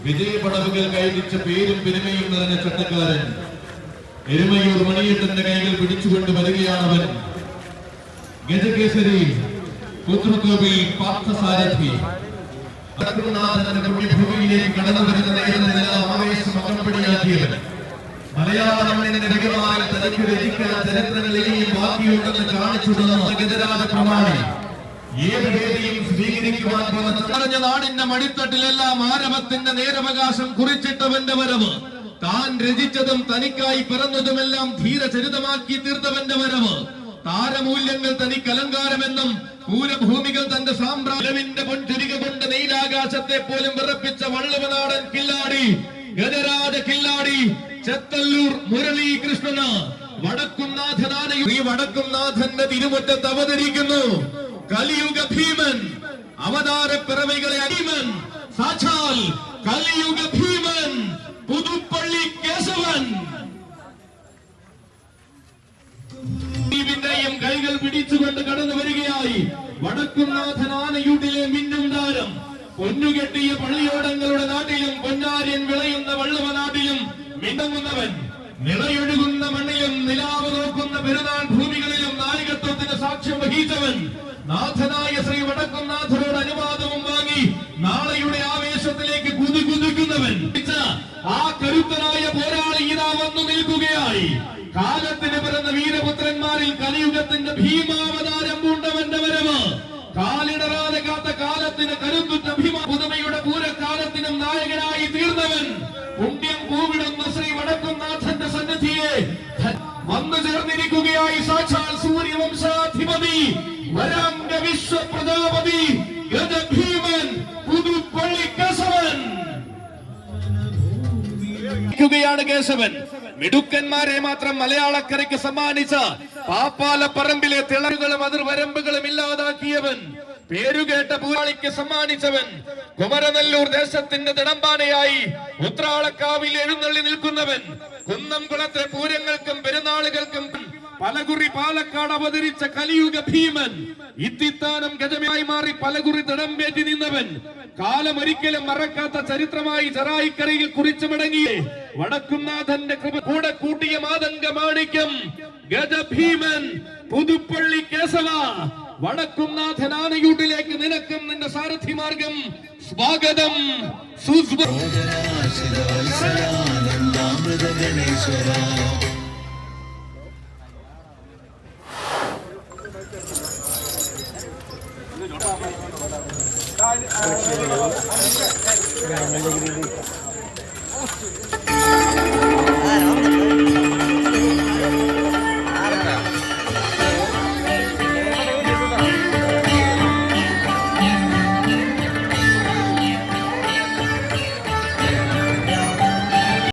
വിജയപടവുകൾ കൈവരിച്ച പേരും പെരുമയും നിറഞ്ഞ ചട്ടക്കാരൻ എരുമയൂർ മണിയേട്ടന്റെ കൈകൾ പിടിച്ചുകൊണ്ട് വരികയാണവൻ. ഗജകേസരി പുത്രകോവിൽ പാർത്ഥസാരഥി പുണ്യഭൂമിയിലേക്ക് കടന്നു വരുന്ന നേരത്തിനെല്ലാം ആവേശം അകമ്പടിയാക്കിയവൻ. മലയാള മണ്ണിന്റെ വികമായ തനിക്ക് രചിക്കാൻ ചരിത്രങ്ങളിലെയും ബാക്കിയുണ്ടെന്ന് കാണിച്ചു തന്ന ഗജരാജ പ്രമാണി ഏത് വേദിയും സ്വീകരിക്കുവാൻ പറഞ്ഞ നാടിന്റെ മടിത്തട്ടിലെല്ലാം ആരവത്തിന്റെ നേരവകാശം കുറിച്ചിട്ടവന്റെ വരവ്, താൻ രചിച്ചതും തനിക്കായി പിറന്നതുമെല്ലാം ധീരചരിതമാക്കി തീർത്തവന്റെ വരവ്, താരമൂല്യങ്ങൾ തനിക്ക് അലങ്കാരമെന്നും പൂരഭൂമികൾ തന്റെ സാമ്രാജ്യവിന്റെ പൊൻചുരിക കൊണ്ട് നീലാകാശത്തെ പോലും വിറപ്പിച്ച വള്ളുവനാടൻ കില്ലാടി ഗജരാജ കില്ലാടി ചെത്തല്ലൂർ മുരളീകൃഷ്ണന് വടക്കുംനാഥനാണ്. ഈ വടക്കുംനാഥന്റെ തിരുമുറ്റത്ത് അവതരിക്കുന്നു കലിയുഗ ഭീമൻ, അവതാര പിറവികളെ അടിമൻ, സാക്ഷാൽ കലിയുഗ ഭീമൻ പുതുപ്പള്ളി കേശവൻ. ീവിന്റെയും കൈകൾ പിടിച്ചുകൊണ്ട് കടന്നു വരികയായി വടക്കുംനാഥൻ ആനയൂട്ടിലെ മിന്നും താരം. പൊന്നുകെട്ടിയ പള്ളിയോടങ്ങളുടെ നാട്ടിലും പൊന്നാര്യൻ വിളയുന്ന വള്ളുവ നാട്ടിലും മിണ്ടുന്നവൻ, നിളയൊഴുകുന്ന മണ്ണിലും നിലാവ് നോക്കുന്ന പെരുന്നാൾ ഭൂമികളിലും നായകത്വത്തിന് സാക്ഷ്യം വഹിച്ചവൻ. നാഥനായ ശ്രീ വടക്കുംനാഥനോട് അനുവാദവും വാങ്ങി നാളെയുടെ ആവേശത്തിലേക്ക് കുതിക്കുന്നവൻ. ആ കരുത്തനായ പോരാളി ഇതാ വന്നു നിൽക്കുകയായി. കാലത്തിന് പിറന്ന വീരപുത്രന്മാരിൽ കലിയുഗത്തിന്റെ ഭീമാവതാരം പൂണ്ടവന്റെ വരവ്, കാലിടറാതെ കാത്ത കാലത്തിന് കരുത്തുറ്റ ഭീമ പുതുമയുടെ പൂരക്കാലത്തിനും നായകനായി തീർന്നവൻ. പുണ്യം പൂവിടുന്ന ശ്രീ വടക്കുംനാഥന്റെ സന്നിധിയെ വന്നു ചേർന്നിരിക്കുകയായി സാക്ഷാൽ സൂര്യവംശാധിപതി വരാംഗ വിശ്വപ്രജാപതി ഗജഭീമൻ പുതുപ്പള്ളി കേശവൻ. കേശവൻ മിടുക്കന്മാരെ മാത്രം മലയാളക്കരയ്ക്ക് സമ്മാനിച്ച പാപ്പാലപ്പറമ്പിലെ തിളവുകളും അതിർവരമ്പുകളും ഇല്ലാതാക്കിയവൻ, പേരുകേട്ട പൂരാളിക്ക് സമ്മാനിച്ചവൻ, കുമരനെല്ലൂർ ദേശത്തിന്റെ തിടമ്പാനയായി ഉത്രാളക്കാവിൽ എഴുന്നള്ളി നിൽക്കുന്നവൻ, കുന്നംകുളത്തെ പൂരങ്ങൾക്കും പെരുന്നാളുകൾക്കും പലകുറി പാലക്കാട് അവതരിച്ച കലിയുഗ ഭീമൻ, ഇത്തിത്താനം ഗജമായി മാറി പലകുറി തിടമ്പേറ്റി നിന്നവൻ, കാലമൊരിക്കലും മറക്കാത്ത ചരിത്രമായി ചെറായിക്കരയിൽ കുറിച്ചു മടങ്ങിയേ വടക്കുംനാഥന്റെ കൃപ കൂടെ കൂട്ടിയ മാതംഗ മാണിക്യം ഗജഭീമൻ പുതുപ്പള്ളി കേശവ. വടക്കുംനാഥൻ ആനയൂട്ടിലേക്ക് നിനക്കും നിന്റെ സാരഥി മാർഗം സ്വാഗതം. സുസ്വാഗതം.